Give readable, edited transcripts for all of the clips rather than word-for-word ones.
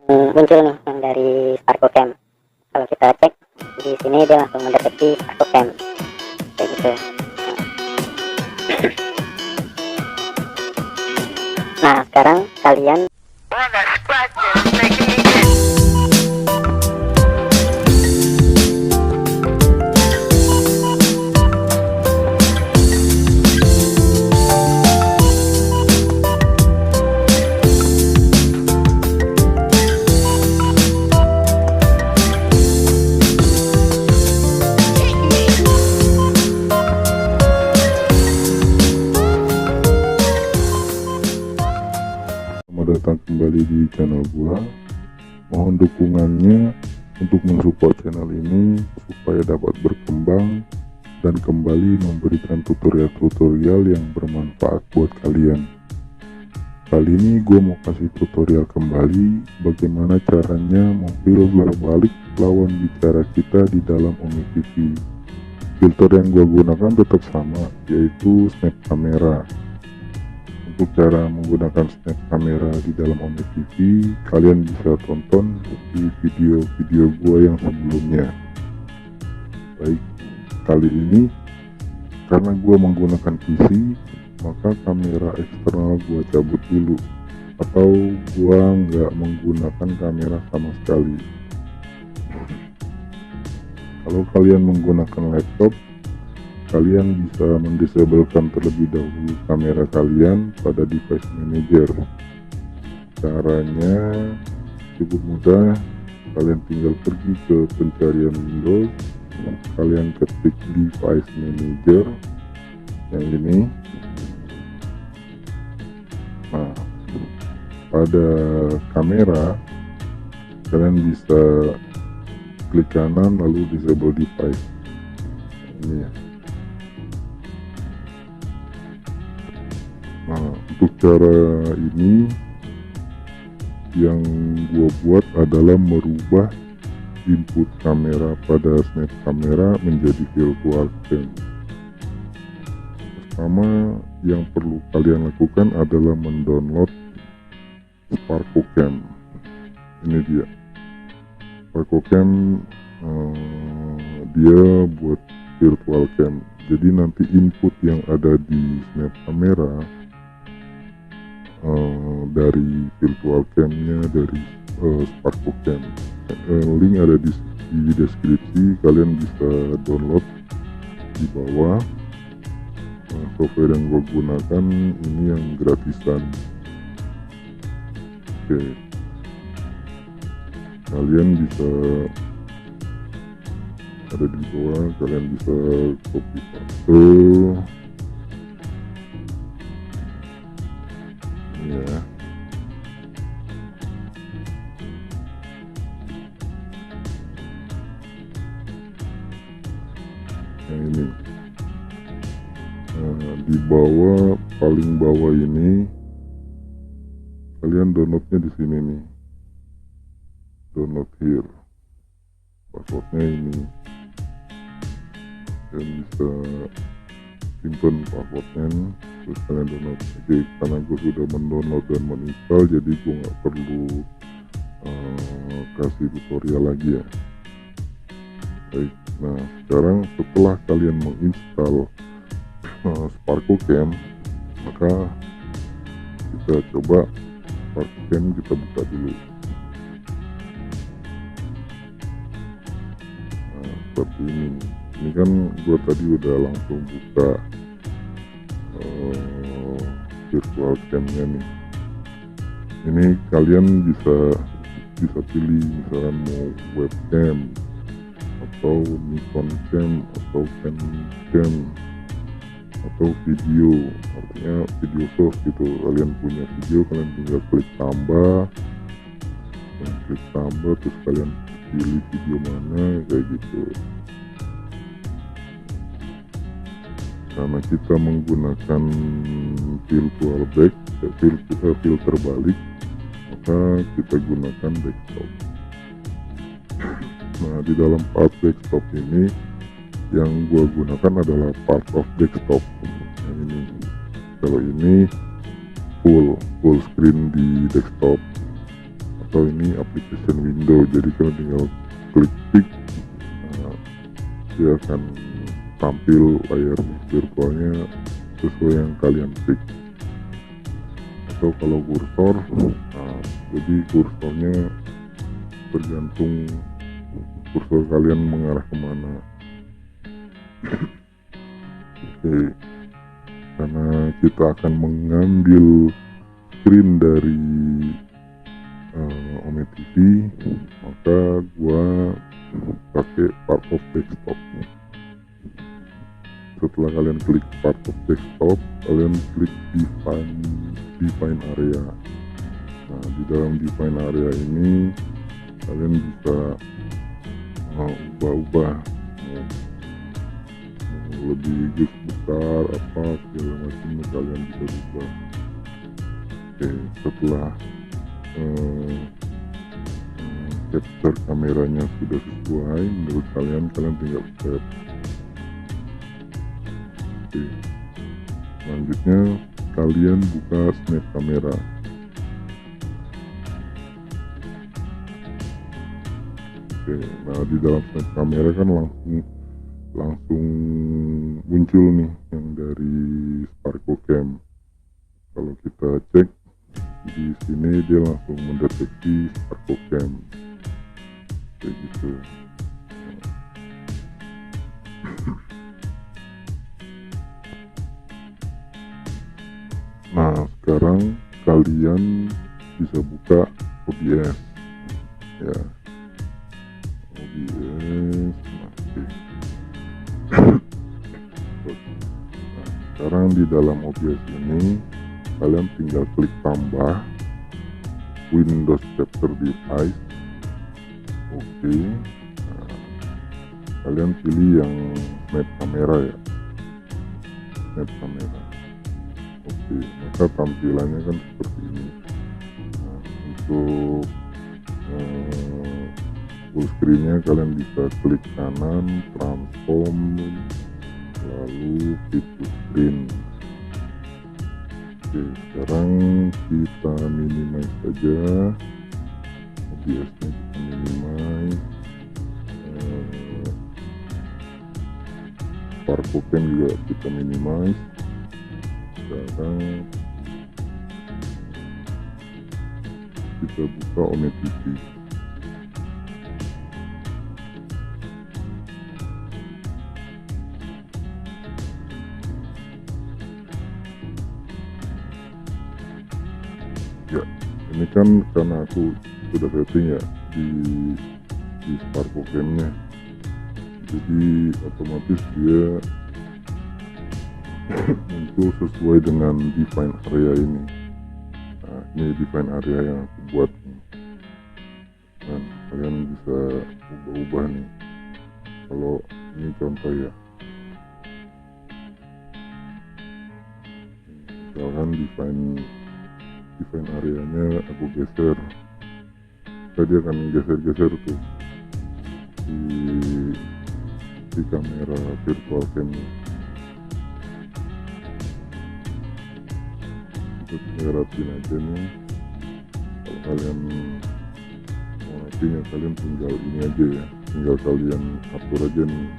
muncul nih yang dari Sparko Cam. Kalau kita cek di sini dia langsung mendeteksi Sparko Cam kayak gitu. Nah sekarang kalian datang kembali di channel gua. Mohon dukungannya untuk mensupport channel ini supaya dapat berkembang dan kembali memberikan tutorial-tutorial yang bermanfaat buat kalian. Kali ini gue mau kasih tutorial kembali bagaimana caranya memfilter balik lawan bicara kita di dalam Ome TV. Filter yang gue gunakan tetap sama, yaitu snap kamera. Untuk cara menggunakan snap kamera di dalam Ome TV, kalian bisa tonton di video-video gua yang sebelumnya. Baik, kali ini karena gua menggunakan PC, maka kamera eksternal gua cabut dulu, atau gua nggak menggunakan kamera sama sekali. Kalau kalian menggunakan laptop, kalian bisa mendisablekan terlebih dahulu kamera kalian pada device manager. Caranya cukup mudah, kalian tinggal pergi ke pencarian Windows, kalian ketik device manager yang ini. Nah, pada kamera kalian bisa klik kanan lalu disable device ini ya. Nah, untuk cara ini yang gua buat adalah merubah input kamera pada snap kamera menjadi virtual cam. Pertama yang perlu kalian lakukan adalah mendownload Sparko Cam. Ini dia Sparko Cam, dia buat virtual cam. Jadi nanti input yang ada di snap kamera dari virtual camnya dari Sparko Cam, link ada di deskripsi, kalian bisa download di bawah. Software yang gue gunakan ini yang gratisan. Oke, kalian bisa ada di bawah, kalian bisa copy paste ya. Yang ini, di bawah, paling bawah ini kalian downloadnya di sini nih, download here, passwordnya ini, dan bisa simpan passwordnya nih, terus kalian download. Oke, karena gue sudah mendownload dan menginstal, jadi gue nggak perlu kasih tutorial lagi ya. Baik, nah sekarang setelah kalian menginstal Sparko Cam, maka kita coba Sparko Cam, kita buka dulu. Nah, seperti ini kan gue tadi udah langsung buka virtual camnya nih. Ini kalian bisa pilih misalkan mau webcam atau Nikon cam atau Canon cam atau video, artinya video source gitu. Kalian punya video, kalian tinggal klik tambah dan klik tambah, terus kalian pilih video mana kayak gitu. Karena kita menggunakan virtual back, filter balik, maka kita gunakan desktop. Nah, di dalam part desktop ini yang gua gunakan adalah part of desktop. Yang ini, kalau ini full screen di desktop, atau ini application window, jadi kalian tinggal klik pick, dia akan tampil layar virtualnya sesuai yang kalian pick. Atau kalau kursor, jadi kursornya tergantung kursor kalian mengarah kemana. Oke, karena kita akan mengambil screen dari Ome TV, maka gua pakai part of desktop. Setelah kalian klik part of desktop, kalian klik define area. Nah, di dalam define area ini kalian bisa ubah-ubah, mau lebih besar apa segala macam kalian bisa ubah. Oke, setelah capture kameranya sudah sesuai menurut kalian tinggal save. Oke, selanjutnya kalian buka snap kamera. Oke, nah di dalam snap kamera kan langsung muncul nih yang dari Cam. Kalau kita cek di sini, dia langsung mendeteksi Cam kayak gitu. Nah, sekarang kalian bisa buka OBS ya, OBS. Nah, sekarang di dalam OBS ini kalian tinggal klik tambah Windows Capture Device. Oke, nah, kalian pilih yang snap kamera ya, snap kamera. Oke, maka tampilannya kan seperti ini. Nah, untuk full screennya kalian bisa klik kanan, transform, lalu fit to screen. Oke, sekarang kita minimize saja OBS-nya, kita minimize, Cam juga kita minimize. Sekarang kita buka Ome TV. Ya, ini kan karena aku sudah setting ya di Camnya, jadi otomatis dia muncul sesuai dengan define area ini. Nah, ini define area yang aku buat nih. Dan kalian bisa ubah-ubah nih. Kalau ini contoh ya, misalkan define areanya aku geser, tadi akan geser-geser tuh di kamera virtual camnya. Kita rapiin aja nih. Kalau kalian mau rapiin ya, kalian tinggal ini aja ya, tinggal kalian atur aja nih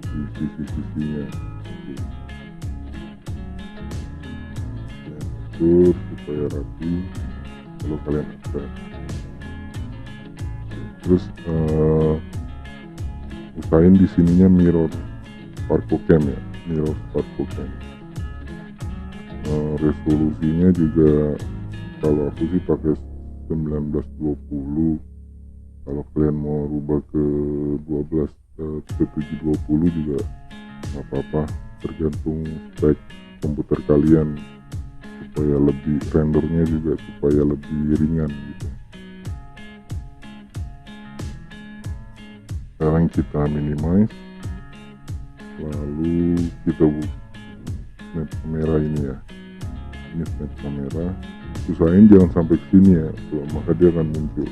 di sisi-sisinya. Atur supaya rapi kalau kalian akses. Terus usahain di sininya mirror Cam ya, mirror Cam. Resolusinya juga kalau aku sih pakai 1920. Kalau kalian mau rubah ke 720 juga nggak apa-apa, tergantung spek komputer kalian, supaya lebih rendernya juga supaya lebih ringan gitu. Sekarang kita minimize, lalu kita buka snap kamera ini ya. Ini snap kamera, usahain jangan sampai ke sini ya, maka dia akan muncul.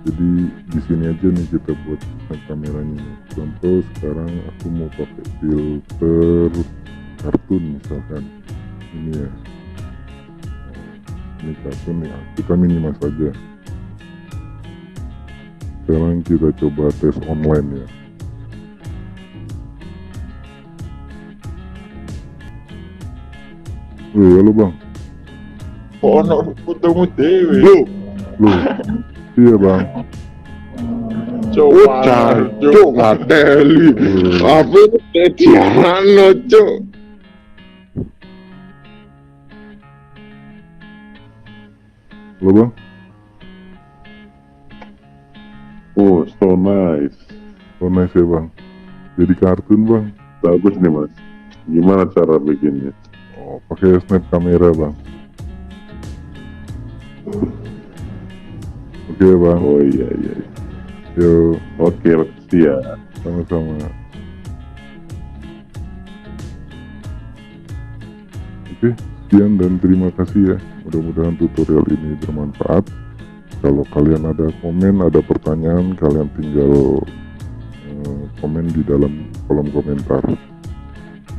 Jadi di sini aja nih kita buat snap kameranya nih. Contoh sekarang aku mau pakai filter kartun misalkan, ini ya. Nah, ini kartun ya, kita minimize saja. sekarang kita coba tes online ya. Halo bang. Oh, no, fotomu dewe. Loh, iya bang. Cuk, cuk, ngateli. Apa itu Tediano, cuk? Halo bang. Oh, so nice. Oh nice ya bang. Jadi kartun bang. Bagus nih, Mas. Gimana cara bikinnya? Oh pakai snap kamera bang. Oke bang. Oh iya. Yo, Oke, makasih ya. sama-sama. Oke, sekian dan terima kasih ya. Mudah-mudahan tutorial ini bermanfaat. Kalau kalian ada komen, ada pertanyaan, kalian tinggal komen di dalam kolom komentar.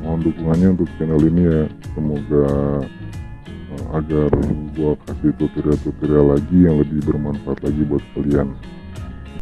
Mohon dukungannya untuk channel ini ya. Semoga agar gua kasih tutorial-tutorial lagi yang lebih bermanfaat lagi buat kalian.